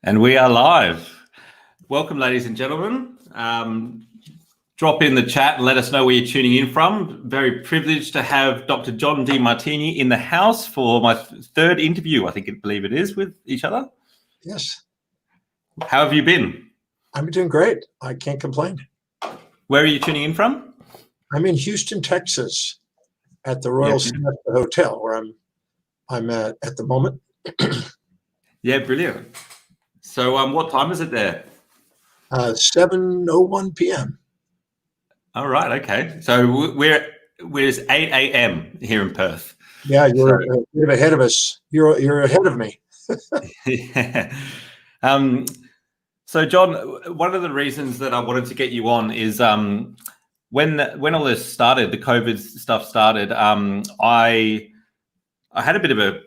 And we are live. Welcome, ladies and gentlemen. Drop in the chat and let us know where you're tuning in from. Very privileged to have Dr. John Demartini in the house for my third interview, I believe it is, with each other. Yes. How have you been? I'm doing great. I can't complain. Where are you tuning in from? I'm in Houston, Texas, at the Royal Siesta Hotel, where I'm at the moment. Yeah, brilliant. So what time is it there? 7:01 p.m. All right, okay. So we're 8 a.m. here in Perth. Yeah, you're a bit ahead of us. You're ahead of me. Yeah. So John, one of the reasons that I wanted to get you on is when all this started, the COVID stuff started, I had a bit of a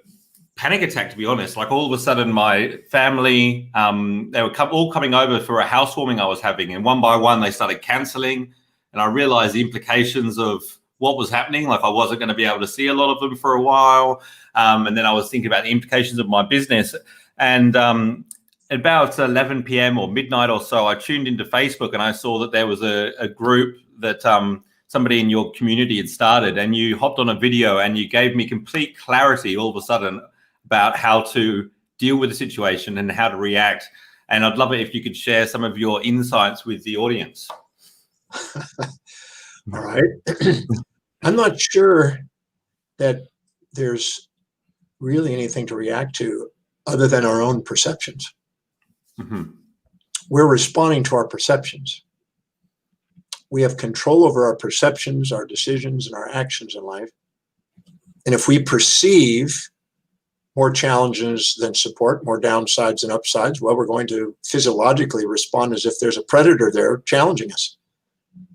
panic attack, to be honest. Like all of a sudden my family, they were all coming over for a housewarming I was having, and one by one they started cancelling, and I realized the implications of what was happening. Like I wasn't going to be able to see a lot of them for a while. And then I was thinking about the implications of my business. And about 11 p.m. or midnight or so, I tuned into Facebook and I saw that there was a group that somebody in your community had started, and you hopped on a video and you gave me complete clarity all of a sudden about how to deal with the situation and how to react. And I'd love it if you could share some of your insights with the audience. All right. I'm not sure that there's really anything to react to other than our own perceptions. Mm-hmm. We're responding to our perceptions. We have control over our perceptions, our decisions, and our actions in life. And if we perceive more challenges than support, more downsides than upsides, well, we're going to physiologically respond as if there's a predator there challenging us.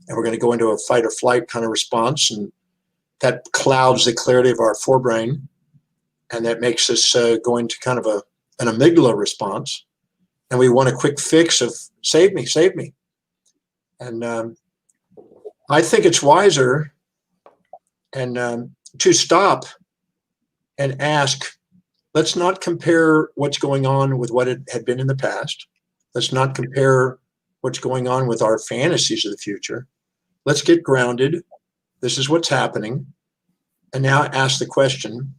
And we're going to go into a fight or flight kind of response, and that clouds the clarity of our forebrain, and that makes us go into kind of an amygdala response. And we want a quick fix of save me, save me. And I think it's wiser and to stop and ask, let's not compare what's going on with what it had been in the past. Let's not compare what's going on with our fantasies of the future. Let's get grounded. This is what's happening. And now ask the question,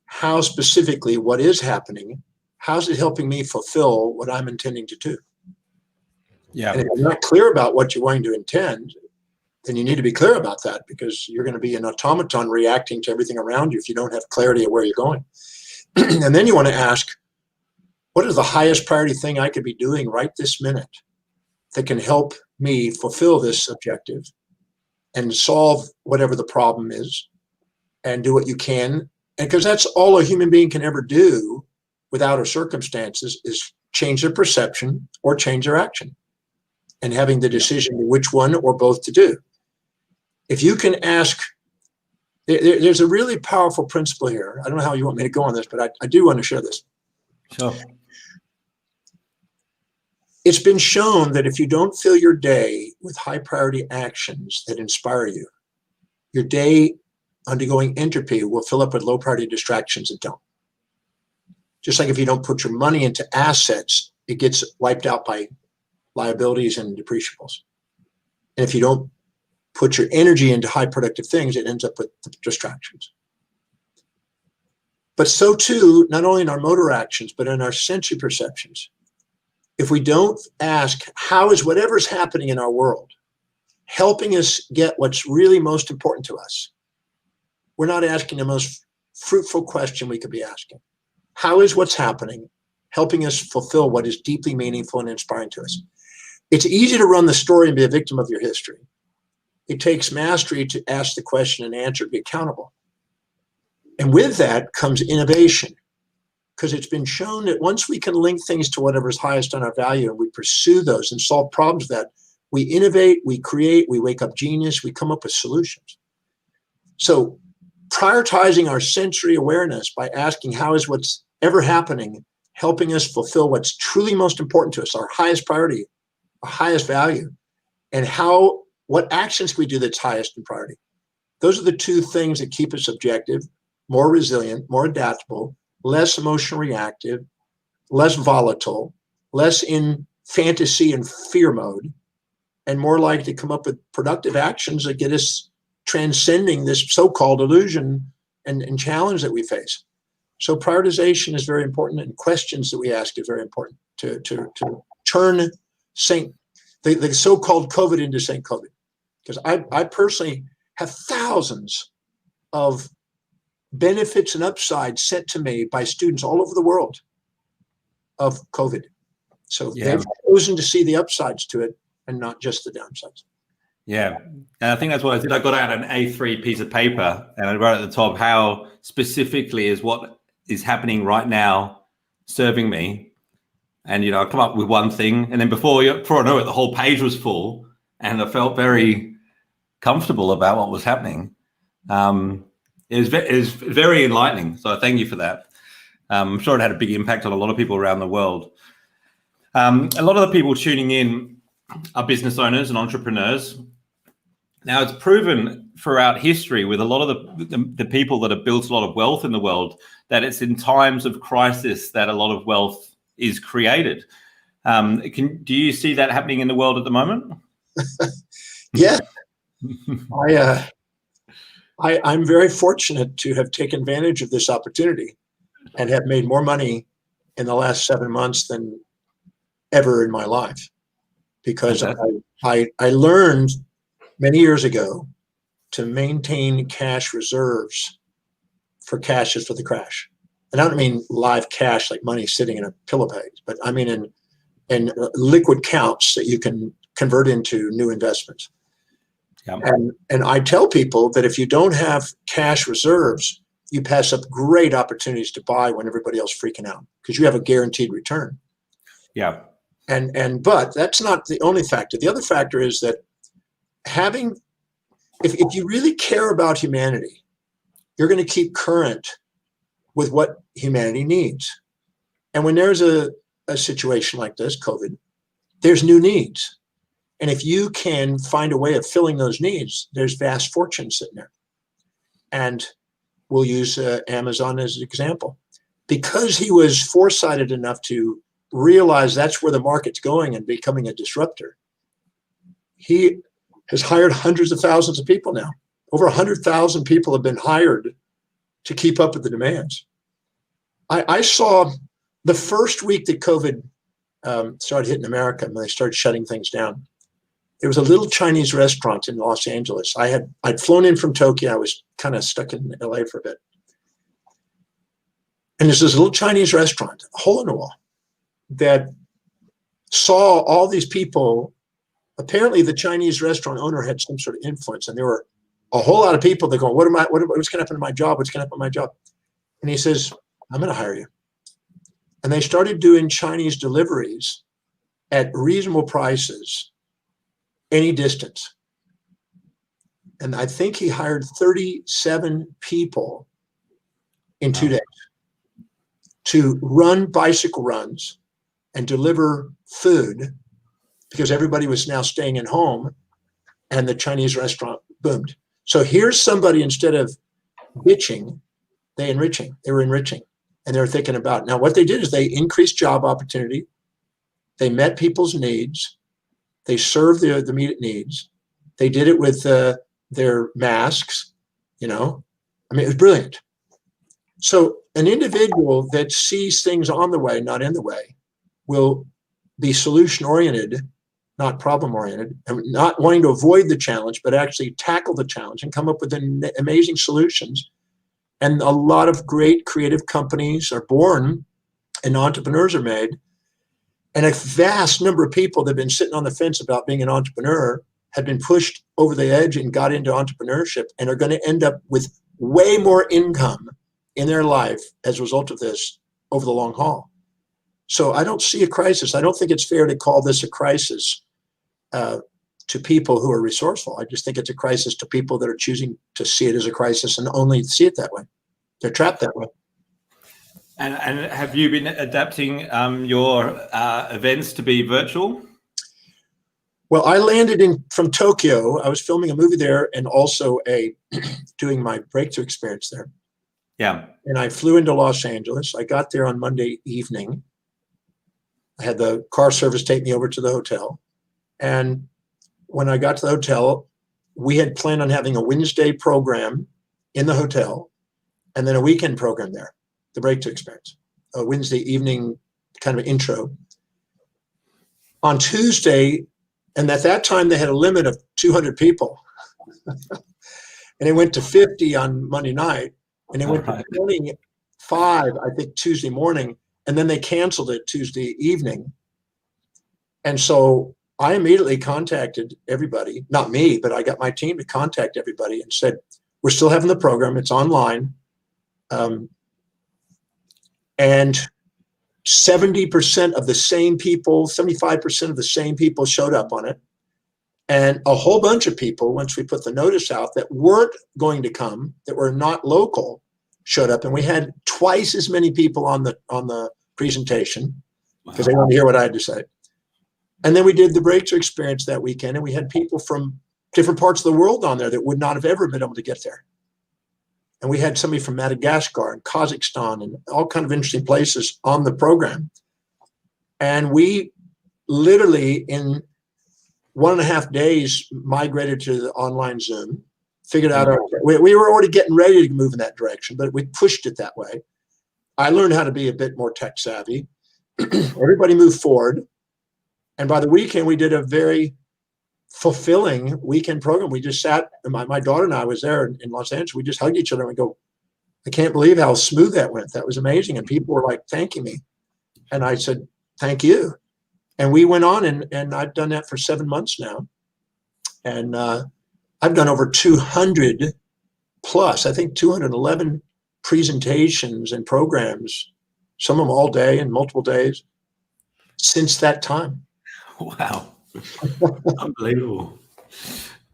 how specifically what is happening, how's it helping me fulfill what I'm intending to do? Yeah. And if you're not clear about what you're going to intend, then you need to be clear about that, because you're going to be an automaton reacting to everything around you if you don't have clarity of where you're going. And then you want to ask, what is the highest priority thing I could be doing right this minute that can help me fulfill this objective and solve whatever the problem is, and do what you can? And because that's all a human being can ever do without our circumstances is change their perception or change their action, and having the decision which one or both to do. If you can ask, there's a really powerful principle here. I don't know how you want me to go on this, but I do want to share this. Sure. It's been shown that if you don't fill your day with high priority actions that inspire you, your day undergoing entropy will fill up with low priority distractions that don't. Just like if you don't put your money into assets, it gets wiped out by liabilities and depreciables. And if you don't put your energy into high productive things, it ends up with distractions. But so too, not only in our motor actions, but in our sensory perceptions. If we don't ask, how is whatever's happening in our world helping us get what's really most important to us? We're not asking the most fruitful question we could be asking. How is what's happening helping us fulfill what is deeply meaningful and inspiring to us? It's easy to run the story and be a victim of your history. It takes mastery to ask the question and answer, be accountable. And with that comes innovation, because it's been shown that once we can link things to whatever's highest on our value and we pursue those and solve problems that, we innovate, we create, we wake up genius, we come up with solutions. So prioritizing our sensory awareness by asking how is what's ever happening helping us fulfill what's truly most important to us, our highest priority, our highest value, and what actions can we do that's highest in priority. Those are the two things that keep us objective, more resilient, more adaptable, less emotionally reactive, less volatile, less in fantasy and fear mode, and more likely to come up with productive actions that get us transcending this so-called illusion and challenge that we face. So prioritization is very important, and questions that we ask is very important to turn the so-called COVID into Saint COVID. Because I personally have thousands of benefits and upsides sent to me by students all over the world of COVID. So they've chosen to see the upsides to it and not just the downsides. Yeah. And I think that's what I did. I got out an A3 piece of paper and I wrote at the top, how specifically is what is happening right now serving me. And, I come up with one thing. And then before I know it, the whole page was full. And I felt very comfortable about what was happening. It was very enlightening. So I thank you for that. I'm sure it had a big impact on a lot of people around the world. A lot of the people tuning in are business owners and entrepreneurs. Now, it's proven throughout history with a lot of the people that have built a lot of wealth in the world that it's in times of crisis that a lot of wealth is created. Do you see that happening in the world at the moment? Yeah. I'm very fortunate to have taken advantage of this opportunity and have made more money in the last 7 months than ever in my life, because I learned many years ago to maintain cash reserves for cashes for the crash. And I don't mean live cash like money sitting in a pillow bag, but I mean in liquid counts that you can convert into new investments. Yeah. And I tell people that if you don't have cash reserves, you pass up great opportunities to buy when everybody else is freaking out, because you have a guaranteed return. Yeah. But that's not the only factor. The other factor is that if you really care about humanity, you're going to keep current with what humanity needs. And when there's a situation like this, COVID, there's new needs. And if you can find a way of filling those needs, there's vast fortunes sitting there. And we'll use Amazon as an example. Because he was foresighted enough to realize that's where the market's going and becoming a disruptor, he has hired hundreds of thousands of people now. Over 100,000 people have been hired to keep up with the demands. I saw the first week that COVID started hitting America, when they started shutting things down, there was a little Chinese restaurant in Los Angeles. I'd flown in from Tokyo. I was kind of stuck in LA for a bit. And there's this little Chinese restaurant, a hole in the wall, that saw all these people. Apparently the Chinese restaurant owner had some sort of influence, and there were a whole lot of people that go, what's going to happen to my job? What's going to happen to my job? And he says, I'm going to hire you. And they started doing Chinese deliveries at reasonable prices, any distance. And I think he hired 37 people in 2 days to run bicycle runs and deliver food, because everybody was now staying at home and the Chinese restaurant boomed. So here's somebody, instead of bitching, they were enriching. And they were thinking about, now what they did is they increased job opportunity. They met people's needs. They served the immediate needs. They did it with their masks, I mean, it was brilliant. So an individual that sees things on the way, not in the way, will be solution-oriented, not problem-oriented, and not wanting to avoid the challenge, but actually tackle the challenge and come up with amazing solutions. And a lot of great creative companies are born and entrepreneurs are made. And a vast number of people that have been sitting on the fence about being an entrepreneur have been pushed over the edge and got into entrepreneurship, and are going to end up with way more income in their life as a result of this over the long haul. So I don't see a crisis. I don't think it's fair to call this a crisis to people who are resourceful. I just think it's a crisis to people that are choosing to see it as a crisis and only see it that way. They're trapped that way. And have you been adapting your events to be virtual? Well, I landed from Tokyo. I was filming a movie there and also doing my breakthrough experience there. Yeah. And I flew into Los Angeles. I got there on Monday evening. I had the car service take me over to the hotel. And when I got to the hotel, we had planned on having a Wednesday program in the hotel and then a weekend program there, the Breakthrough Experience, a Wednesday evening kind of intro. On Tuesday, and at that time they had a limit of 200 people. And it went to 50 on Monday night, and it went to 25, I think, Tuesday morning, and then they canceled it Tuesday evening. And so I immediately contacted everybody, not me, but I got my team to contact everybody and said, we're still having the program. It's online. And 70% of the same people, 75% of the same people showed up on it. And a whole bunch of people, once we put the notice out, that weren't going to come, that were not local, showed up. And we had twice as many people on the presentation because they wanted to hear what I had to say. And then we did the Breakthrough Experience that weekend, and we had people from different parts of the world on there that would not have ever been able to get there. And we had somebody from Madagascar and Kazakhstan and all kind of interesting places on the program. And we literally in 1.5 days migrated to the online Zoom, figured out we were already getting ready to move in that direction, but we pushed it that way. I learned how to be a bit more tech savvy. Everybody moved forward. And by the weekend, we did a very fulfilling weekend program. We just sat, my daughter and I was there in Los Angeles. We just hugged each other and we go, I can't believe how smooth that went. That was amazing. And people were like, thanking me. And I said, thank you. And we went on, and I've done that for 7 months now. And I've done over 200 plus, I think 211 presentations and programs, some of them all day and multiple days since that time. Wow. Unbelievable.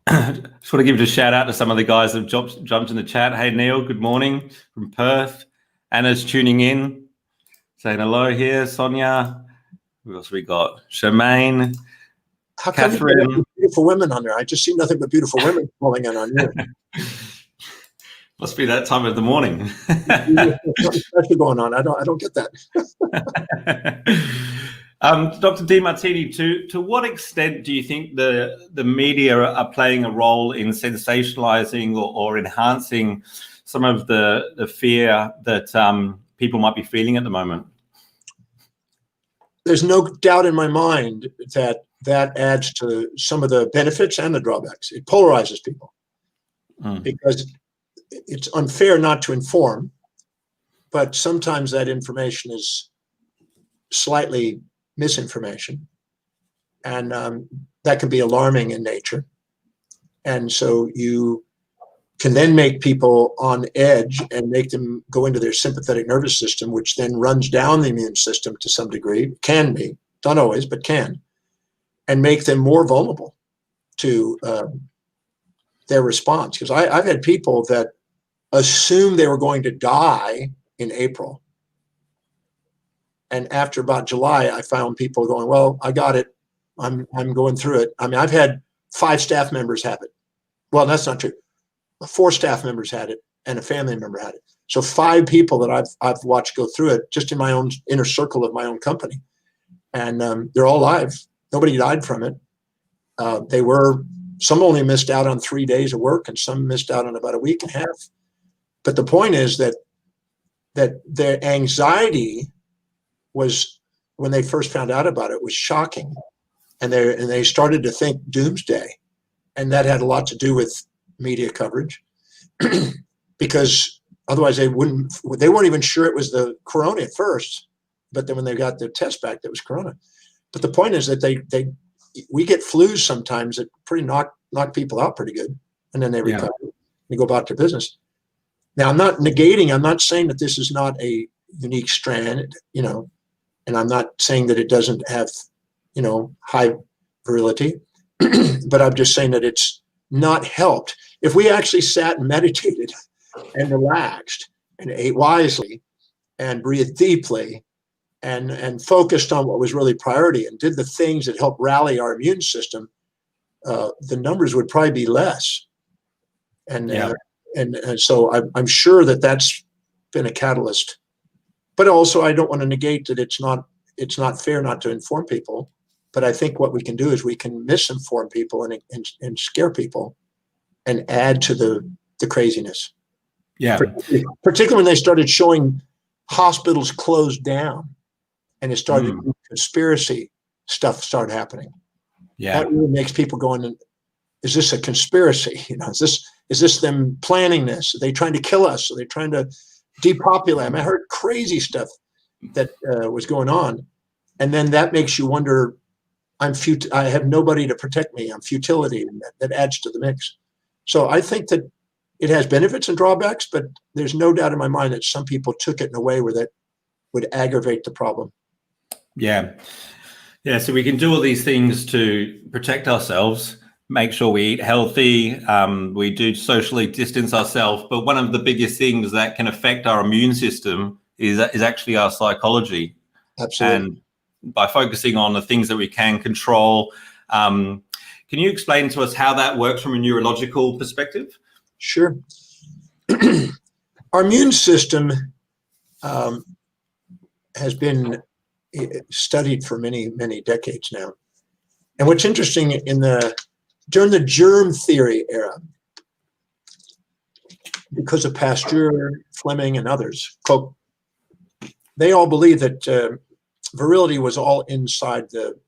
Just want to give a shout out to some of the guys that have jumped in the chat. Hey, Neil, good morning from Perth. Anna's tuning in, saying hello here. Sonia. Who else we got? Charmaine. How come Catherine. Beautiful women on there? I just see nothing but beautiful women falling in on you. Must be that time of the morning. What's actually going on? I don't get that. Dr. Demartini, to what extent do you think the media are playing a role in sensationalizing or enhancing some of the fear that people might be feeling at the moment? There's no doubt in my mind that adds to some of the benefits and the drawbacks. It polarizes people because it's unfair not to inform, but sometimes that information is slightly misinformation, and that can be alarming in nature. And so you can then make people on edge and make them go into their sympathetic nervous system, which then runs down the immune system to some degree, can be, not always, but can, and make them more vulnerable to their response. Because I've had people that assumed they were going to die in April. And after about July, I found people going, well, I got it. I'm going through it. I mean, I've had 5 staff members have it. Well, that's not true. 4 staff members had it and a family member had it. So 5 people that I've watched go through it just in my own inner circle of my own company. And they're all alive. Nobody died from it. Some only missed out on 3 days of work and some missed out on about a week and a half. But the point is that their anxiety was, when they first found out about it, was shocking. And they started to think doomsday. And that had a lot to do with media coverage, because otherwise they weren't even sure it was the corona at first, but then when they got the test back, that was corona. But the point is that we get flus sometimes that pretty knock people out pretty good, and then they recover. They go about their business. Now, I'm not saying that this is not a unique strand, and I'm not saying that it doesn't have, high virility, but I'm just saying that it's not helped. If we actually sat and meditated and relaxed and ate wisely and breathed deeply and focused on what was really priority and did the things that help rally our immune system, the numbers would probably be less. And so I'm sure that that's been a catalyst. But also, I don't want to negate that it's not fair not to inform people. But I think what we can do is we can misinform people and scare people and add to the craziness. Yeah. Particularly when they started showing hospitals closed down and it started conspiracy stuff started happening. Yeah. That really makes people going, is this a conspiracy? You know, is this them planning this? Are they trying to kill us? Are they trying to depopulate? I mean, I heard crazy stuff that was going on. And then that makes you wonder, I have nobody to protect me. I'm futility, and that adds to the mix. So I think that it has benefits and drawbacks, but there's no doubt in my mind that some people took it in a way where that would aggravate the problem. Yeah. Yeah. So we can do all these things to protect ourselves, make sure we eat healthy. We do socially distance ourselves. But one of the biggest things that can affect our immune system is actually our psychology. Absolutely. And by focusing on the things that we can control, can you explain to us how that works from a neurological perspective? Sure. Our immune system has been studied for many, many decades now. And what's interesting, during the germ theory era, because of Pasteur, Fleming, and others, they all believed that virility was all inside the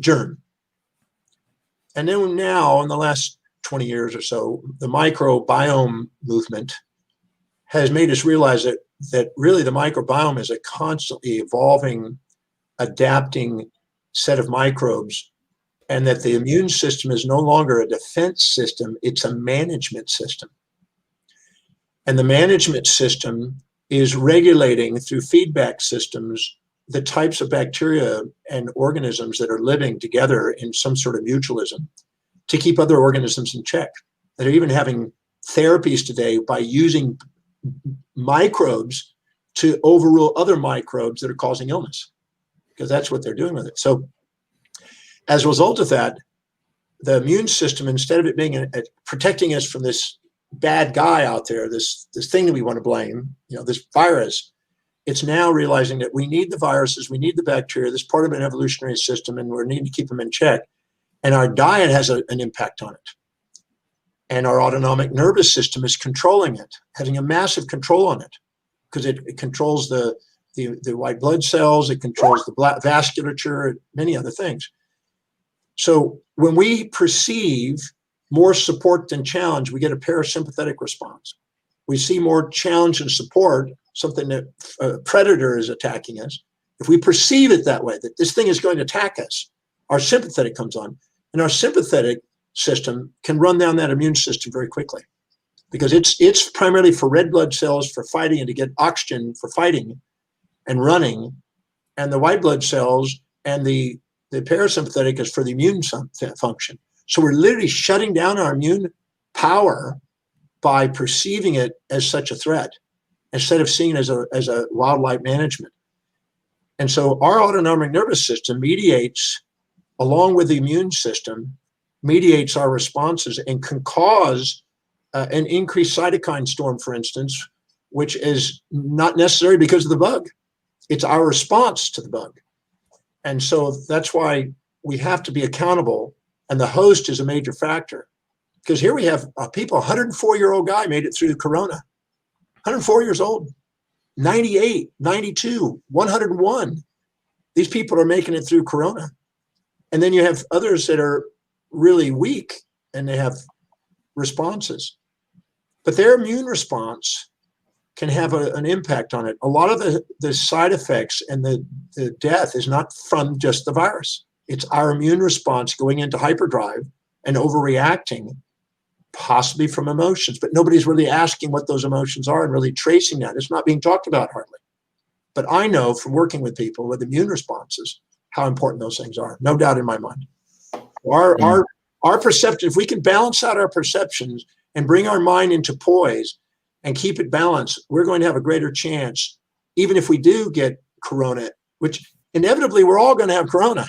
germ. And then now, in the last 20 years or so, the microbiome movement has made us realize that really the microbiome is a constantly evolving, adapting set of microbes, and that the immune system is no longer a defense system, it's a management system. And the management system is regulating through feedback systems the types of bacteria and organisms that are living together in some sort of mutualism to keep other organisms in check. They're even having therapies today by using microbes to overrule other microbes that are causing illness, because that's what they're doing with it. So as a result of that, the immune system, instead of it being protecting us from this bad guy out there, this thing that we want to blame, this virus, it's now realizing that we need the viruses, we need the bacteria, this part of an evolutionary system, and we need to keep them in check. And our diet has an impact on it. And our autonomic nervous system is controlling it, having a massive control on it, because it controls the white blood cells, it controls the vasculature, many other things. So when we perceive more support than challenge, we get a parasympathetic response. We see more challenge and support, something that a predator is attacking us. If we perceive it that way, that this thing is going to attack us, our sympathetic comes on. And our sympathetic system can run down that immune system very quickly, because it's primarily for red blood cells for fighting and to get oxygen for fighting and running. And the white blood cells and the parasympathetic is for the immune function. So we're literally shutting down our immune power by perceiving it as such a threat, instead of seeing it as a wildlife management. And so our autonomic nervous system mediates, along with the immune system, mediates our responses and can cause an increased cytokine storm, for instance, which is not necessary because of the bug. It's our response to the bug. And so that's why we have to be accountable, and the host is a major factor. Because here we have people, 104-year-old guy made it through Corona, 104 years old, 98, 92, 101. These people are making it through Corona. And then you have others that are really weak and they have responses. But their immune response can have an impact on it. A lot of the side effects and the death is not from just the virus. It's our immune response going into hyperdrive and overreacting, possibly from emotions. But nobody's really asking what those emotions are and really tracing that. It's not being talked about hardly. But I know from working with people with immune responses how important those things are. No doubt in my mind. Our perception, if we can balance out our perceptions and bring our mind into poise and keep it balanced, we're going to have a greater chance, even if we do get Corona, which inevitably we're all going to have Corona.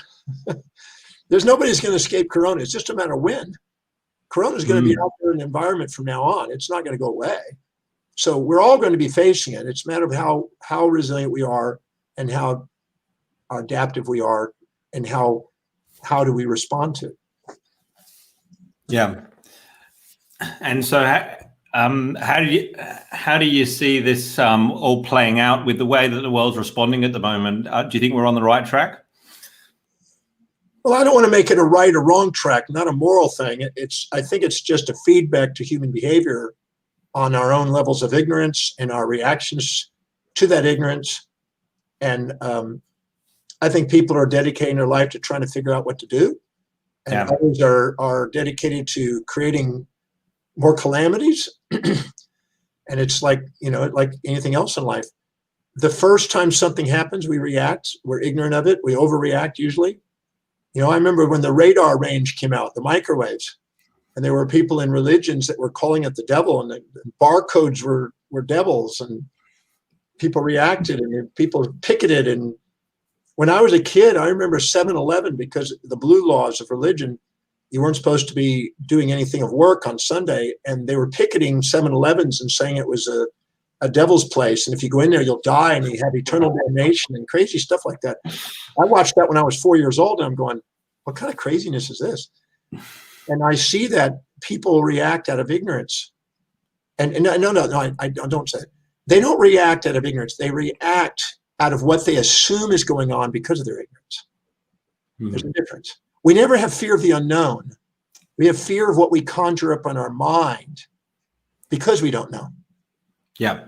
There's nobody's going to escape Corona. It's just a matter of when. Corona is going to be out there in the environment from now on. It's not going to go away. So we're all going to be facing it. It's a matter of how resilient we are and how adaptive we are, and how do we respond to it. Yeah. And so how do you see this all playing out with the way that the world's responding at the moment? Do you think we're on the right track? Well, I don't want to make it a right or wrong track, not a moral thing. I think it's just a feedback to human behavior on our own levels of ignorance and our reactions to that ignorance. And I think people are dedicating their life to trying to figure out what to do. And others are dedicated to creating more calamities. And it's like anything else in life. The first time something happens, we react. We're ignorant of it. We overreact usually. I remember when the radar range came out, the microwaves, and there were people in religions that were calling it the devil, and the barcodes were devils, and people reacted, and people picketed. And when I was a kid, I remember 7-Eleven, because the blue laws of religion, you weren't supposed to be doing anything of work on Sunday, and they were picketing 7-Elevens and saying it was a devil's place, and if you go in there, you'll die, and you have eternal damnation, and crazy stuff like that. I watched that when I was 4 years old, and I'm going, what kind of craziness is this? And I see that people react out of ignorance. And no, I don't say it. They don't react out of ignorance. They react out of what they assume is going on because of their ignorance. There's a difference. We never have fear of the unknown. We have fear of what we conjure up in our mind because we don't know. Yeah.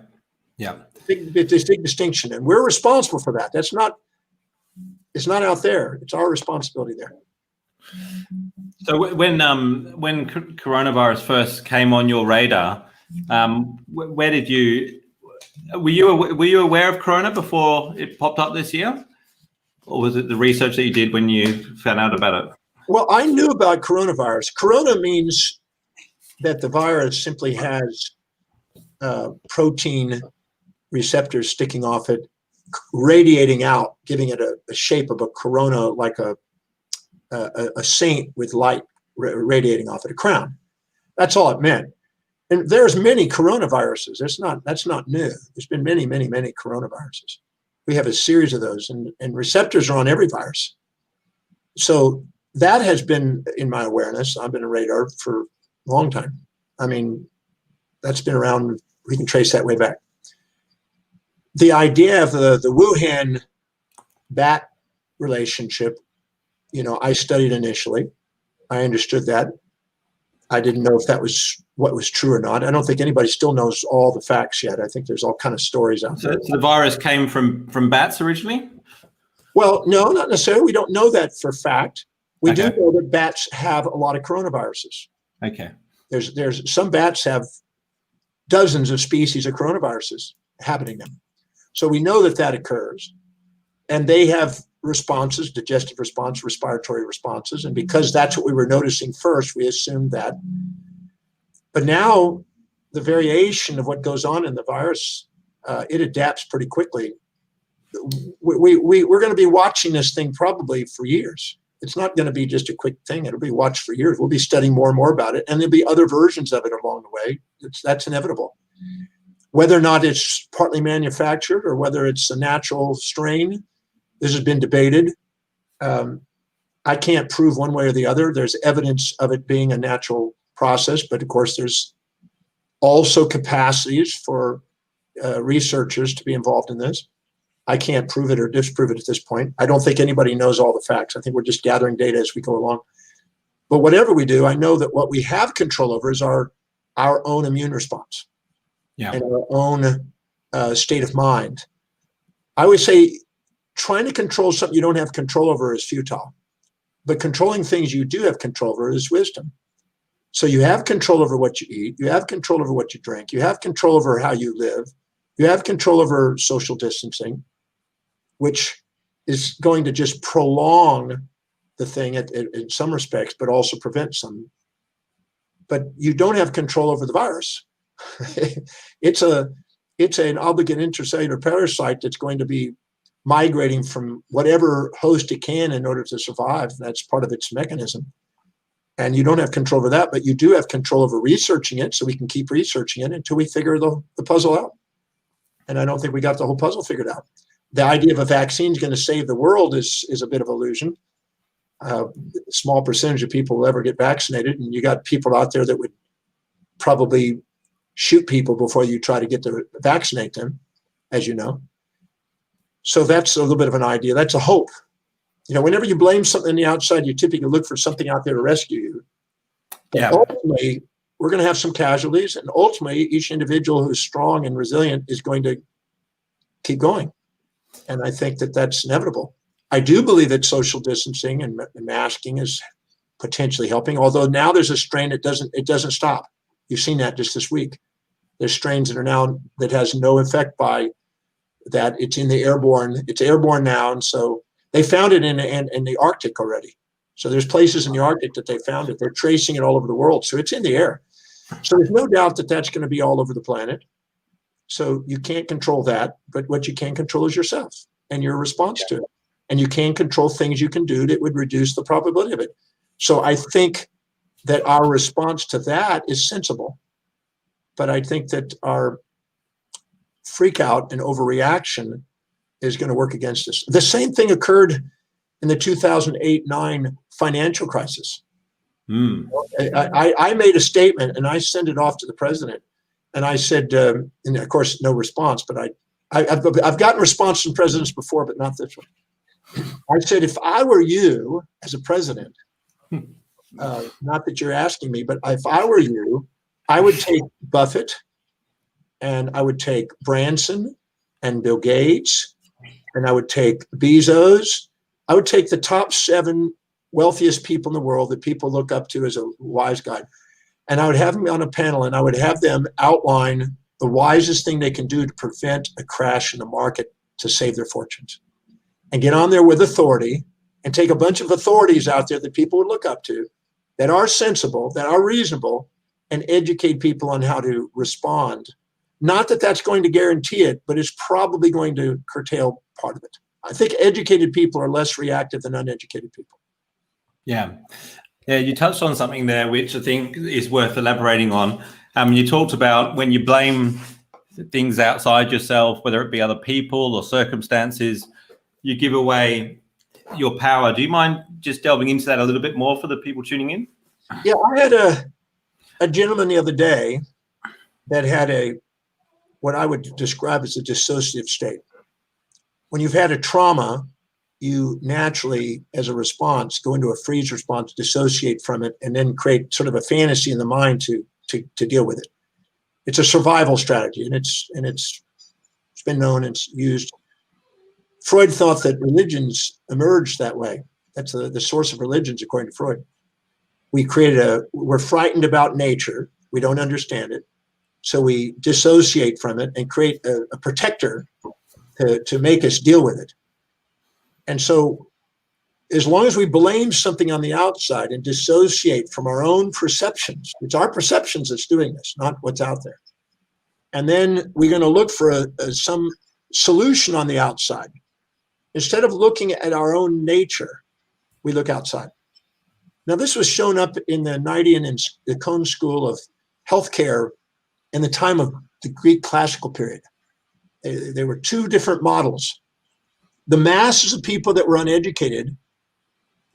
It's a big distinction, and we're responsible for that. It's not out there. It's our responsibility there. So when coronavirus first came on your radar, where did you were you aware of corona before it popped up this year, or was it the research that you did when you found out about it? Well, I knew about coronavirus. Corona means that the virus simply has protein receptors sticking off it, radiating out, giving it a shape of a corona, like a saint with light radiating off it, a crown. That's all it meant. And there's many coronaviruses. That's not new. There's been many coronaviruses. We have a series of those, and receptors are on every virus. So that has been in my awareness. I've been a radar for a long time. I mean, that's been around. We can trace that way back. The idea of the Wuhan bat relationship, I studied initially. I understood that. I didn't know if that was what was true or not. I don't think anybody still knows all the facts yet. I think there's all kind of stories out there. So the virus came from bats originally? Well, no, not necessarily. We don't know that for fact. We do know that bats have a lot of coronaviruses. Okay. There's some bats have dozens of species of coronaviruses inhabiting them. So we know that occurs, and they have responses, digestive response, respiratory responses. And because that's what we were noticing first, we assumed that. But now the variation of what goes on in the virus, it adapts pretty quickly. We're going to be watching this thing probably for years. It's not going to be just a quick thing. It'll be watched for years. We'll be studying more and more about it, and there'll be other versions of it along the way. That's inevitable. Whether or not it's partly manufactured or whether it's a natural strain, this has been debated. I can't prove one way or the other. There's evidence of it being a natural process, but of course there's also capacities for researchers to be involved in this. I can't prove it or disprove it at this point. I don't think anybody knows all the facts. I think we're just gathering data as we go along. But whatever we do, I know that what we have control over is our own immune response and our own state of mind. I always say trying to control something you don't have control over is futile. But controlling things you do have control over is wisdom. So you have control over what you eat. You have control over what you drink. You have control over how you live. You have control over social distancing, which is going to just prolong the thing in some respects, but also prevent some. But you don't have control over the virus. It's an obligate intracellular parasite that's going to be migrating from whatever host it can in order to survive. That's part of its mechanism. And you don't have control over that, but you do have control over researching it, so we can keep researching it until we figure the puzzle out. And I don't think we got the whole puzzle figured out. The idea of a vaccine is going to save the world is a bit of illusion. Small percentage of people will ever get vaccinated, and you got people out there that would probably shoot people before you try to get to vaccinate them, as you know. So that's a little bit of an idea. That's a hope. Whenever you blame something on the outside, you typically look for something out there to rescue you. But ultimately, we're going to have some casualties, and ultimately, each individual who's strong and resilient is going to keep going. And I think that that's inevitable. I do believe that social distancing and masking is potentially helping, although now there's a strain that doesn't stop. You've seen that just this week. There's strains that are now that has no effect by that. It's in the airborne. It's airborne now, and so they found it in the Arctic already. So there's places in the Arctic that they found it. They're tracing it all over the world. So it's in the air. So there's no doubt that that's going to be all over the planet. So you can't control that, but what you can control is yourself and your response to it. And you can control things you can do that would reduce the probability of it. So I think that our response to that is sensible. But I think that our freak out and overreaction is going to work against us. The same thing occurred in the 2008-9 financial crisis. I made a statement and I sent it off to the president. And I said, and of course, no response, but I've gotten response from presidents before, but not this one. I said, if I were you as a president, not that you're asking me, but if I were you, I would take Buffett and I would take Branson and Bill Gates and I would take Bezos. I would take the top 7 wealthiest people in the world that people look up to as a wise guy. And I would have them on a panel and I would have them outline the wisest thing they can do to prevent a crash in the market to save their fortunes. And get on there with authority and take a bunch of authorities out there that people would look up to that are sensible, that are reasonable, and educate people on how to respond. Not that that's going to guarantee it, but it's probably going to curtail part of it. I think educated people are less reactive than uneducated people. Yeah, you touched on something there, which I think is worth elaborating on. You talked about when you blame things outside yourself, whether it be other people or circumstances, you give away your power. Do you mind just delving into that a little bit more for the people tuning in? Yeah, I had a gentleman the other day that had what I would describe as a dissociative state. When you've had a trauma, you naturally, as a response, go into a freeze response, dissociate from it, and then create sort of a fantasy in the mind to deal with it. It's a survival strategy, and it's been known, it's used. Freud thought that religions emerged that way. That's the source of religions, according to Freud. We're frightened about nature. We don't understand it. So we dissociate from it and create a protector to make us deal with it. And so as long as we blame something on the outside and dissociate from our own perceptions, it's our perceptions that's doing this, not what's out there. And then we're going to look for some solution on the outside. Instead of looking at our own nature, we look outside. Now, this was shown up in the Knightian and the Cone School of Healthcare in the time of the Greek classical period. There were 2 different models. The masses of people that were uneducated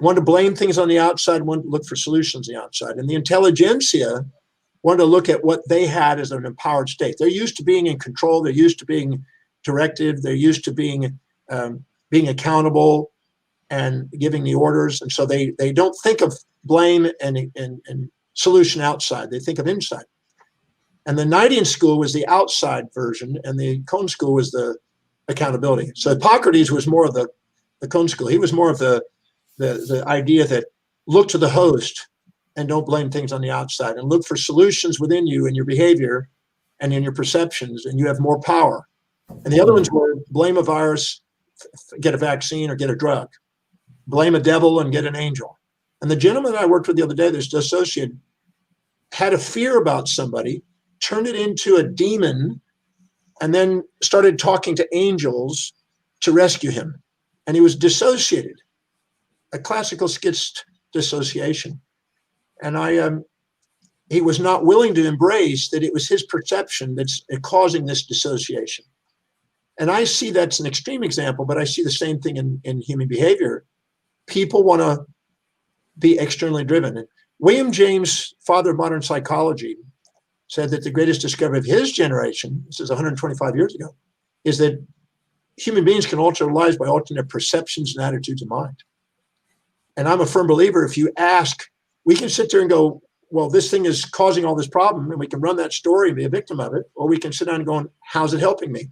wanted to blame things on the outside, wanted to look for solutions on the outside. And the intelligentsia wanted to look at what they had as an empowered state. They're used to being in control. They're used to being directive. They're used to being accountable and giving the orders. And so they don't think of blame and solution outside. They think of inside. And the Knightian school was the outside version, and the Cone school was the accountability. So Hippocrates was more of the Cone school. He was more of the idea that look to the host and don't blame things on the outside, and look for solutions within you and your behavior and in your perceptions, and you have more power. And the other ones were blame a virus, get a vaccine, or get a drug. Blame a devil and get an angel. And the gentleman I worked with the other day that's dissociated had a fear about somebody, turned it into a demon, and then started talking to angels to rescue him. And he was dissociated, a classical schist dissociation. And he was not willing to embrace that it was his perception that's causing this dissociation. And I see that's an extreme example, but I see the same thing in human behavior. People want to be externally driven. William James, father of modern psychology, said that the greatest discovery of his generation, this is 125 years ago, is that human beings can alter their lives by altering their perceptions and attitudes of mind. And I'm a firm believer, if you ask, we can sit there and go, well, this thing is causing all this problem, and we can run that story and be a victim of it, or we can sit down and go, how's it helping me?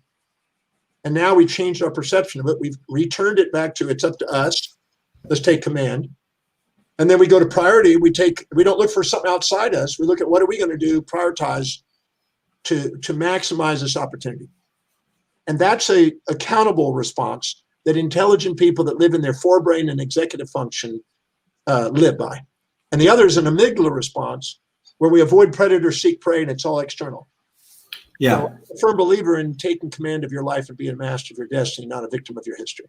And now we've changed our perception of it. We've returned it back to, it's up to us. Let's take command. And then we go to priority. We don't look for something outside us. We look at what are we going to do, prioritize to maximize this opportunity. And that's a accountable response that intelligent people that live in their forebrain and executive function live by. And the other is an amygdala response where we avoid predator, seek prey, and it's all external. Yeah. So I'm a firm believer in taking command of your life and being a master of your destiny, not a victim of your history.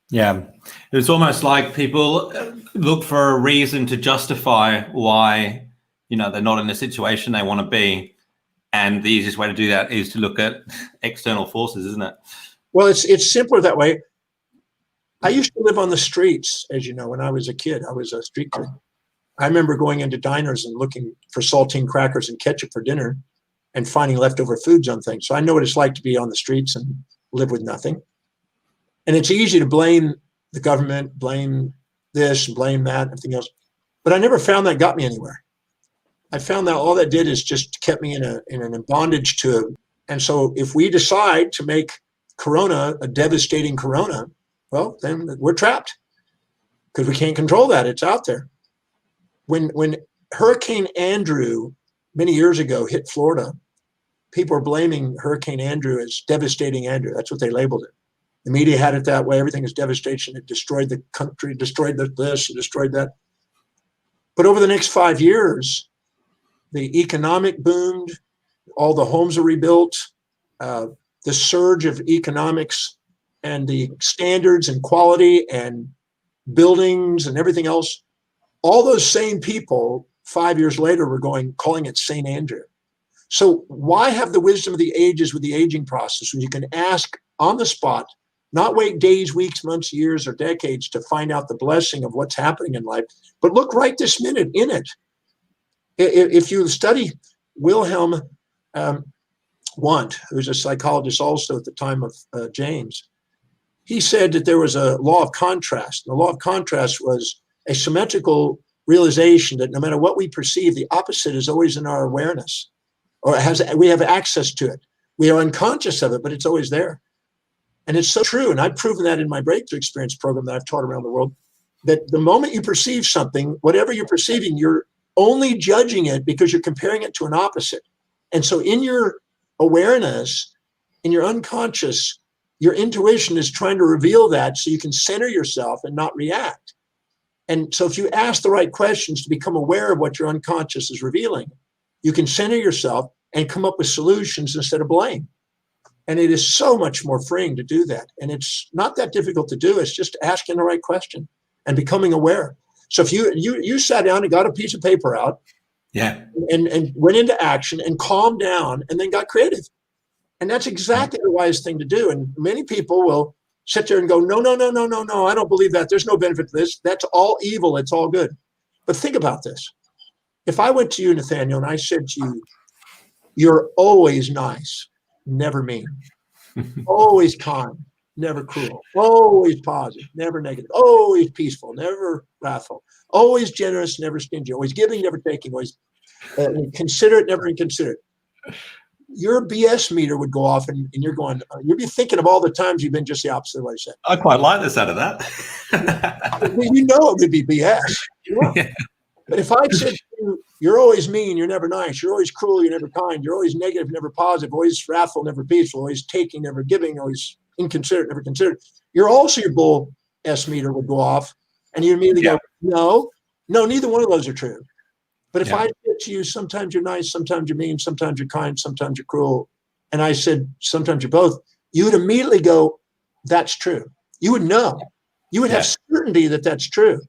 Yeah. It's almost like people look for a reason to justify why, they're not in the situation they want to be. And the easiest way to do that is to look at external forces, isn't it? Well, it's simpler that way. I used to live on the streets, as you know, when I was a kid. I was a street kid. I remember going into diners and looking for saltine crackers and ketchup for dinner and finding leftover foods on things. So I know what it's like to be on the streets and live with nothing. And it's easy to blame the government, blame this, blame that, everything else. But I never found that got me anywhere. I found that all that did is just kept me in an bondage to it. And so if we decide to make Corona a devastating Corona, well, then we're trapped because we can't control that. It's out there. When Hurricane Andrew many years ago hit Florida, people were blaming Hurricane Andrew as devastating Andrew. That's what they labeled it. The media had it that way. Everything is devastation. It destroyed the country, destroyed this, destroyed that. But over the next 5 years, the economic boomed, all the homes are rebuilt, the surge of economics and the standards and quality and buildings and everything else, all those same people 5 years later were calling it St. Andrew. So why have the wisdom of the ages with the aging process when you can ask on the spot, not wait days, weeks, months, years, or decades to find out the blessing of what's happening in life, but look right this minute in it. If you study Wilhelm Wundt, who's a psychologist also at the time of James, he said that there was a law of contrast. The law of contrast was a symmetrical realization that no matter what we perceive, the opposite is always in our awareness, or we have access to it. We are unconscious of it, but it's always there. And it's so true. And I've proven that in my breakthrough experience program that I've taught around the world, that the moment you perceive something, whatever you're perceiving, you're only judging it because you're comparing it to an opposite. And so in your awareness, in your unconscious, your intuition is trying to reveal that so you can center yourself and not react. And so if you ask the right questions to become aware of what your unconscious is revealing, you can center yourself and come up with solutions instead of blame. And it is so much more freeing to do that. And it's not that difficult to do. It's just asking the right question and becoming aware. So if you sat down and got a piece of paper out, and went into action and calmed down and then got creative. And that's exactly the wise thing to do. And many people will sit there and go, no, I don't believe that. There's no benefit to this. That's all evil. It's all good. But think about this. If I went to you, Nathaniel, and I said to you, you're always nice, never mean, always kind, never cruel, always positive, never negative, always peaceful, never wrathful, always generous, never stingy, always giving, never taking, always considerate, never inconsiderate. Your BS meter would go off and you're going, you'd be thinking of all the times you've been just the opposite of what I said. I quite like the sound of that. You know it would be BS. You know? Yeah. But if I said to you, you're always mean, you're never nice, you're always cruel, you're never kind, you're always negative, never positive, always wrathful, never peaceful, always taking, never giving, always inconsiderate, never considered, your bull S meter would go off and you immediately go, no, neither one of those are true. But if I said to you, sometimes you're nice, sometimes you're mean, sometimes you're kind, sometimes you're cruel, and I said, sometimes you're both, you would immediately go, that's true. You would know. You would have certainty that that's true.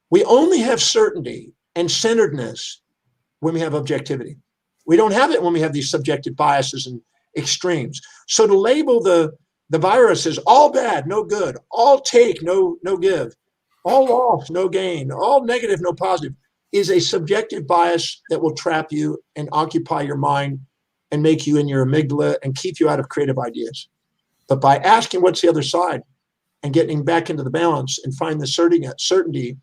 We only have certainty and centeredness when we have objectivity. We don't have it when we have these subjective biases and extremes. So to label the virus as all bad, no good, all take, no give, all loss, no gain, all negative, no positive, is a subjective bias that will trap you and occupy your mind and make you in your amygdala and keep you out of creative ideas. But by asking what's the other side and getting back into the balance and find the certainty,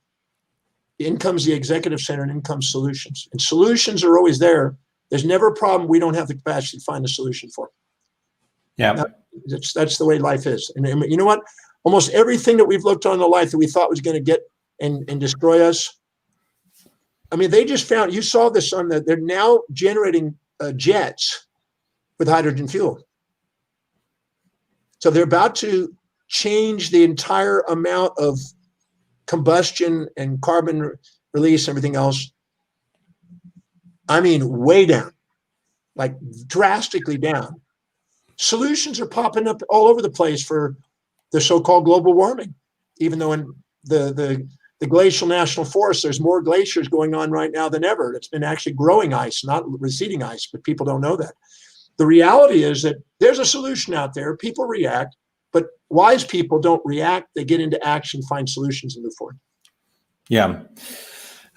in comes the executive center and in comes solutions. And solutions are always there. There's never a problem we don't have the capacity to find a solution for. Yeah. That's the way life is. And you know what? Almost everything that we've looked on in life that we thought was going to get and destroy us. I mean, they just found, you saw this on they're now generating jets with hydrogen fuel. So they're about to change the entire amount of combustion and carbon release, everything else. I mean, way down, like drastically down. Solutions are popping up all over the place for the so-called global warming, even though in the glacial national forest, there's more glaciers going on right now than ever. It's been actually growing ice, not receding ice, but people don't know that. The reality is that there's a solution out there. People react, but wise people don't react. They get into action, find solutions, and move forward. Yeah.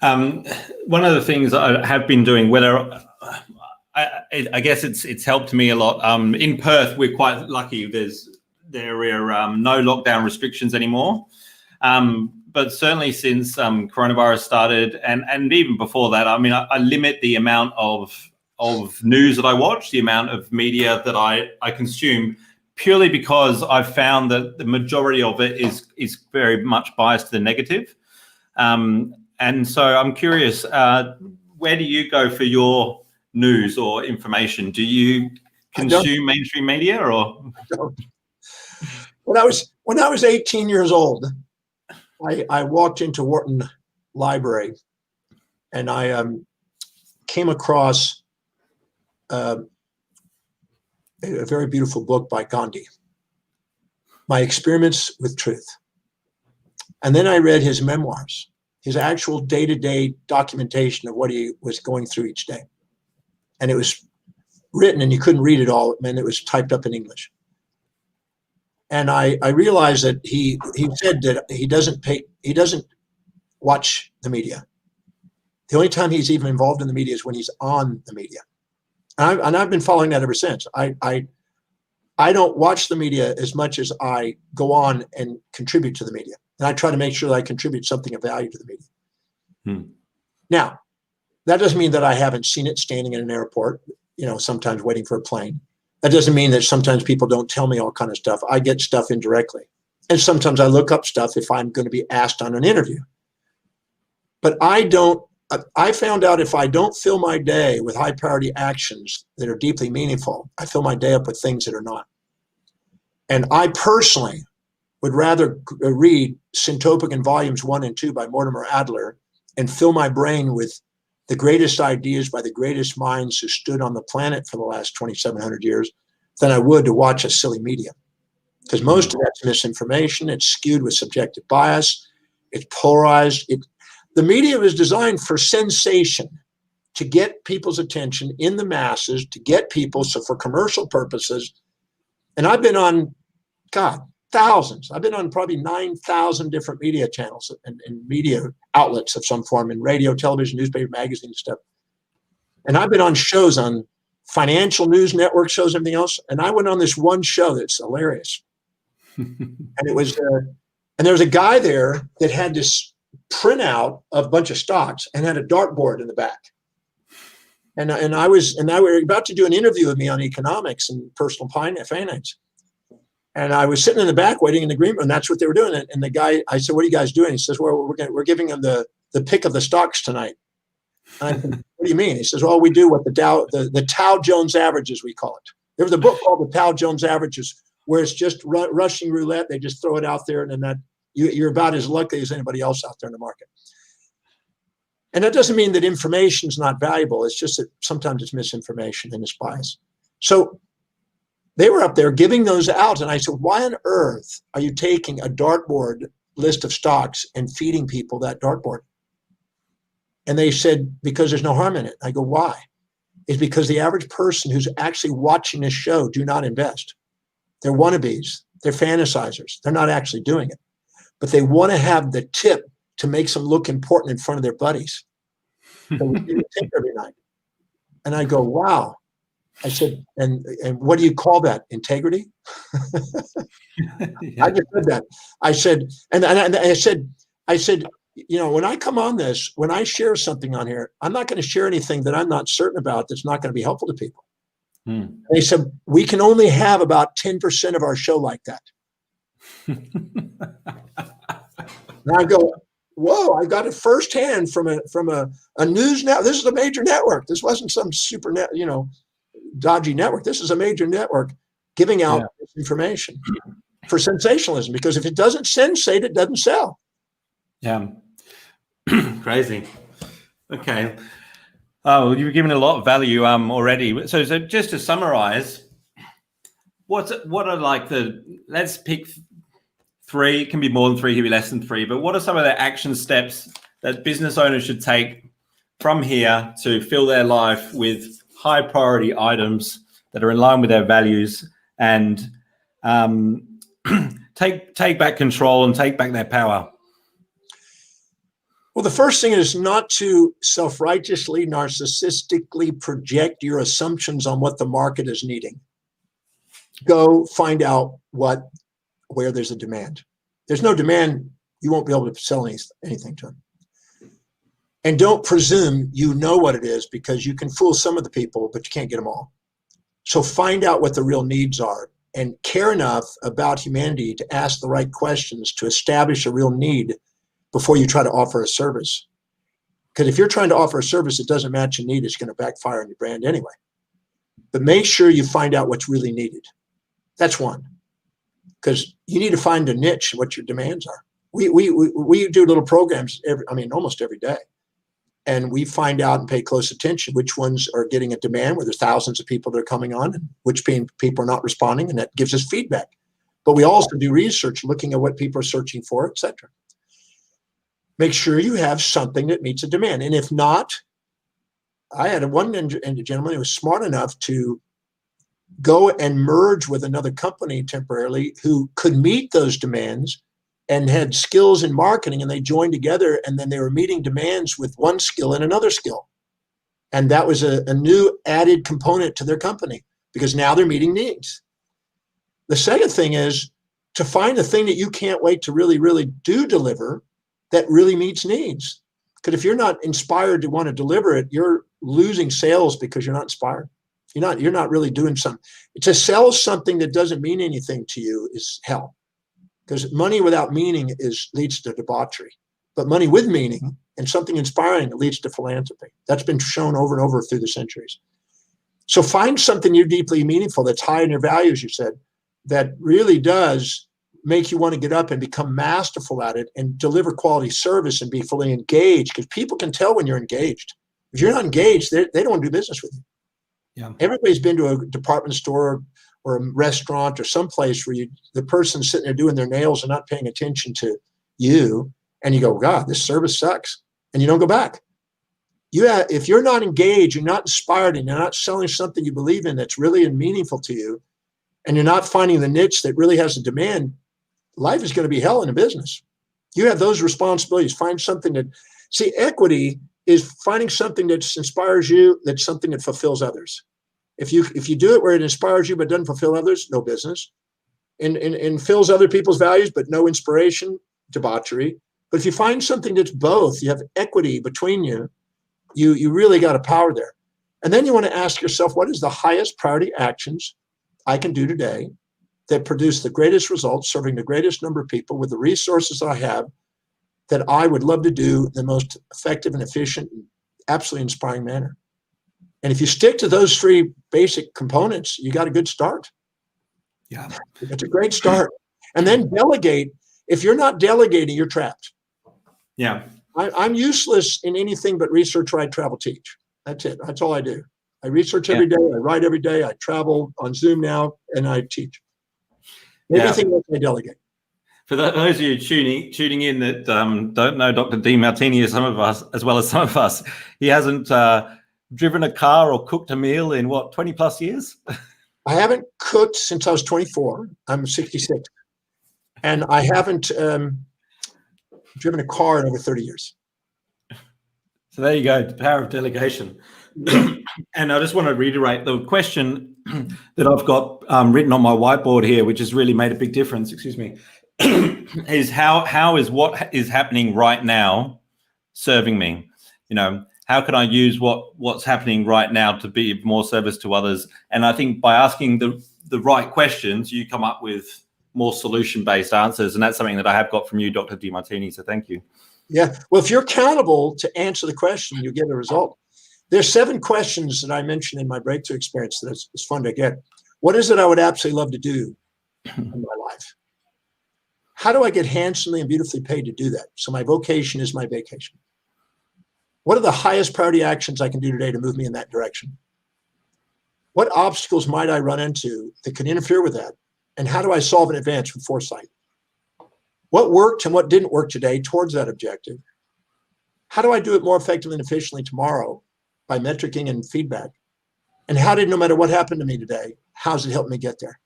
One of the things I have been doing, whether I guess it's helped me a lot. In Perth, we're quite lucky. There are no lockdown restrictions anymore. But certainly since coronavirus started, and even before that, I mean, I limit the amount of news that I watch, the amount of media that I consume, purely because I've found that the majority of it is very much biased to the negative. And so I'm curious, where do you go for your news or information? Do you consume mainstream media or? When I was 18 years old, I walked into Wharton Library and I came across a very beautiful book by Gandhi, My Experiments with Truth. And then I read his memoirs, his actual day-to-day documentation of what he was going through each day. And it was written and you couldn't read it all, and it was typed up in English. And I realized that he said that he doesn't watch the media. The only time he's even involved in the media is when he's on the media. And I've been following that ever since. I don't watch the media as much as I go on and contribute to the media. And I try to make sure that I contribute something of value to the media. Now, that doesn't mean that I haven't seen it standing in an airport, sometimes waiting for a plane. That doesn't mean that sometimes people don't tell me all kind of stuff. I get stuff indirectly. And sometimes I look up stuff if I'm going to be asked on an interview. But I found out if I don't fill my day with high priority actions that are deeply meaningful, I fill my day up with things that are not. And I personally would rather read Syntopic Volumes 1 and 2 by Mortimer Adler and fill my brain with the greatest ideas by the greatest minds who stood on the planet for the last 2,700 years than I would to watch a silly media. Because most of that's misinformation. It's skewed with subjective bias. It's polarized. The media was designed for sensation, to get people's attention in the masses, to get people, so for commercial purposes. And I've been on, thousands. I've been on probably 9,000 different media channels and media outlets of some form, in radio, television, newspaper, magazine stuff. And I've been on shows, on financial news network shows, everything else. And I went on this one show that's hilarious. And it was, and there was a guy there that had this printout of a bunch of stocks and had a dartboard in the back. And I were about to do an interview with me on economics and personal finance. And I was sitting in the back waiting in the green room, and that's what they were doing. And the guy, I said, "What are you guys doing?" He says, "Well, we're giving them the pick of the stocks tonight." And I said, "What do you mean?" He says, "Well, we do what the Dow Jones averages, we call it." There was a book called The Dow Jones Averages, where it's just Russian roulette. They just throw it out there, and then that you're about as lucky as anybody else out there in the market. And that doesn't mean that information is not valuable. It's just that sometimes it's misinformation and it's bias. So they were up there giving those out. And I said, why on earth are you taking a dartboard list of stocks and feeding people that dartboard? And they said, because there's no harm in it. I go, why? is because the average person who's actually watching this show do not invest. They're wannabes. They're fantasizers. They're not actually doing it. But they want to have the tip to make them look important in front of their buddies. So we do a tip every night. And I go, wow. I said, and what do you call that? Integrity? Yeah. I just said that. I said, and I said, you know, when I come on this, when I share something on here, I'm not going to share anything that I'm not certain about that's not going to be helpful to people. They said, we can only have about 10% of our show like that. And I go, whoa, I got it firsthand from a news network. This is a major network. This wasn't some super net, you know, dodgy network. This is a major network giving out this information for sensationalism, because if it doesn't sensate, it doesn't sell. Yeah. Crazy. Okay. Oh, you've given a lot of value already. So just to summarize, what are like let's pick 3, it can be more than 3, it can be less than 3, but what are some of the action steps that business owners should take from here to fill their life with high priority items that are in line with their values and take back control and take back their power? Well, the first thing is not to self-righteously, narcissistically project your assumptions on what the market is needing. Go find out where there's a demand. There's no demand, you won't be able to sell anything to them. And don't presume you know what it is, because you can fool some of the people, but you can't get them all. So find out what the real needs are and care enough about humanity to ask the right questions to establish a real need before you try to offer a service. Because if you're trying to offer a service that doesn't match a need, it's going to backfire on your brand anyway. But make sure you find out what's really needed. That's one. Because you need to find a niche, what your demands are. We do little programs almost every day. And we find out and pay close attention which ones are getting a demand, where there's thousands of people that are coming on, and which people are not responding, and that gives us feedback. But we also do research looking at what people are searching for, et cetera. Make sure you have something that meets a demand. And if not, I had one gentleman who was smart enough to go and merge with another company temporarily who could meet those demands and had skills in marketing, and they joined together, and then they were meeting demands with one skill and another skill. And that was a new added component to their company, because now they're meeting needs. The second thing is to find the thing that you can't wait to really, really do deliver that really meets needs. Because if you're not inspired to want to deliver it, you're losing sales because you're not inspired. You're not really doing something. To sell something that doesn't mean anything to you is hell. Because money without meaning leads to debauchery. But money with meaning and something inspiring leads to philanthropy. That's been shown over and over through the centuries. So find something you're deeply meaningful, that's high in your values, you said, that really does make you want to get up and become masterful at it and deliver quality service and be fully engaged, because people can tell when you're engaged. If you're not engaged, they don't want to do business with you. Yeah. Everybody's been to a department store or a restaurant or someplace where the person's sitting there doing their nails and not paying attention to you, and you go, God, this service sucks, and you don't go back. If you're not engaged, you're not inspired, and you're not selling something you believe in that's really meaningful to you, and you're not finding the niche that really has a demand, life is going to be hell in a business. You have those responsibilities. Find something equity is finding something that inspires you, that's something that fulfills others. If you do it where it inspires you but doesn't fulfill others, no business. And fills other people's values but no inspiration, debauchery. But if you find something that's both, you have equity between you, you really got a power there. And then you want to ask yourself, what is the highest priority actions I can do today that produce the greatest results, serving the greatest number of people with the resources I have, that I would love to do in the most effective and efficient and absolutely inspiring manner. And if you stick to those 3 basic components, you got a good start. Yeah, it's a great start. And then delegate. If you're not delegating, you're trapped. Yeah. I'm useless in anything but research, write, travel, teach. That's it. That's all I do. I research every day. I write every day. I travel on Zoom now, and I teach. Everything else I delegate. For those of you tuning in that don't know Dr. Demartini as well as some of us, he hasn't driven a car or cooked a meal in what, 20 plus years? I haven't cooked since I was 24. I'm 66. And I haven't driven a car in over 30 years. So there you go, the power of delegation. And I just want to reiterate the question that I've got written on my whiteboard here, which has really made a big difference, excuse me, is how is what is happening right now serving me? You know, how can I use what's happening right now to be of more service to others? And I think by asking the right questions, you come up with more solution-based answers. And that's something that I have got from you, Dr. Demartini. So thank you. Yeah. Well, if you're accountable to answer the question, you get a result. There's 7 questions that I mentioned in my breakthrough experience that it's fun to get. What is it I would absolutely love to do in my life? How do I get handsomely and beautifully paid to do that? So my vocation is my vacation. What are the highest priority actions I can do today to move me in that direction? What obstacles might I run into that could interfere with that? And how do I solve in advance with foresight? What worked and what didn't work today towards that objective? How do I do it more effectively and efficiently tomorrow by metricing and feedback? And how did, no matter what happened to me today, how's it helped me get there?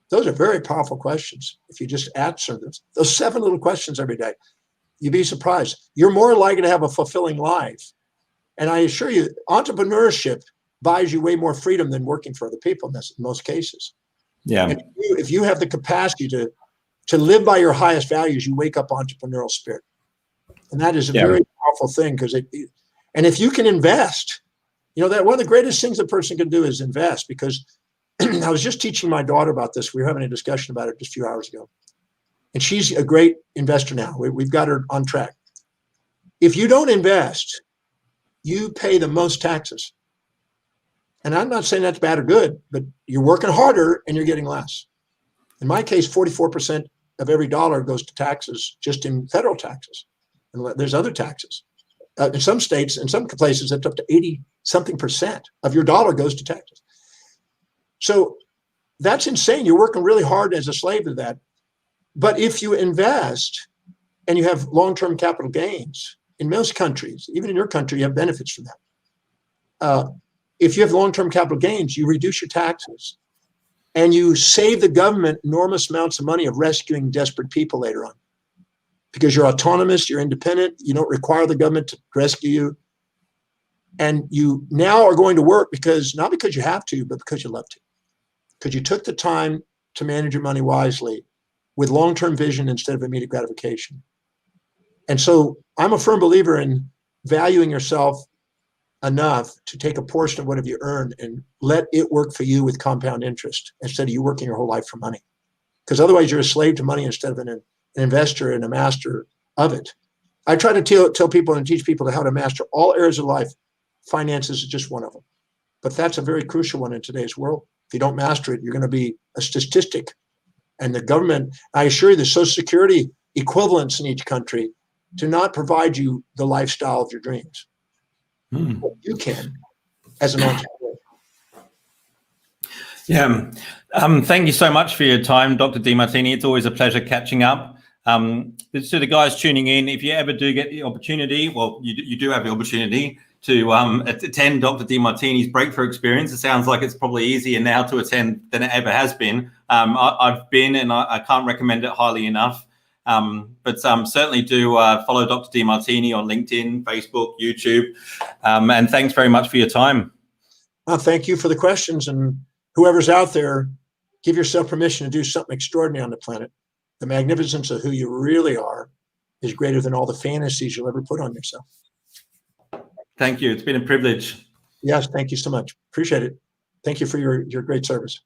Those are very powerful questions. If you just answer those 7 little questions every day, you'd be surprised. You're more likely to have a fulfilling life. And I assure you, entrepreneurship buys you way more freedom than working for other people in most cases. Yeah. And if you have the capacity to live by your highest values, you wake up entrepreneurial spirit. And that is a very powerful thing, because and if you can invest, you know, that one of the greatest things a person can do is invest, because I was just teaching my daughter about this. We were having a discussion about it just a few hours ago. And she's a great investor now. We've got her on track. If you don't invest, you pay the most taxes. And I'm not saying that's bad or good, but you're working harder and you're getting less. In my case, 44% of every dollar goes to taxes, just in federal taxes. And there's other taxes. In some states, in some places, it's up to 80-something% of your dollar goes to taxes. So that's insane. You're working really hard as a slave to that. But if you invest and you have long-term capital gains, in most countries, even in your country, you have benefits from that. If you have long-term capital gains, you reduce your taxes and you save the government enormous amounts of money of rescuing desperate people later on. Because you're autonomous, you're independent, you don't require the government to rescue you. And you now are going to work not because you have to, but because you love to. Because you took the time to manage your money wisely with long-term vision instead of immediate gratification. And so I'm a firm believer in valuing yourself enough to take a portion of whatever you earn and let it work for you with compound interest instead of you working your whole life for money. Because otherwise you're a slave to money instead of an investor and a master of it. I try to tell people and teach people how to master all areas of life. Finances is just one of them. But that's a very crucial one in today's world. If you don't master it, you're going to be a statistic. And the government, I assure you, the Social Security equivalents in each country do not provide you the lifestyle of your dreams. But you can as an entrepreneur. Yeah. Thank you so much for your time, Dr. Demartini. It's always a pleasure catching up. To the guys tuning in, if you ever do get the opportunity, well, you do have the opportunity to attend Dr. Demartini's breakthrough experience. It sounds like it's probably easier now to attend than it ever has been. I've been, and I can't recommend it highly enough. But certainly do follow Dr. Demartini on LinkedIn, Facebook, YouTube. And thanks very much for your time. Thank you for the questions. And whoever's out there, give yourself permission to do something extraordinary on the planet. The magnificence of who you really are is greater than all the fantasies you'll ever put on yourself. Thank you. It's been a privilege. Yes, thank you so much. Appreciate it. Thank you for your great service.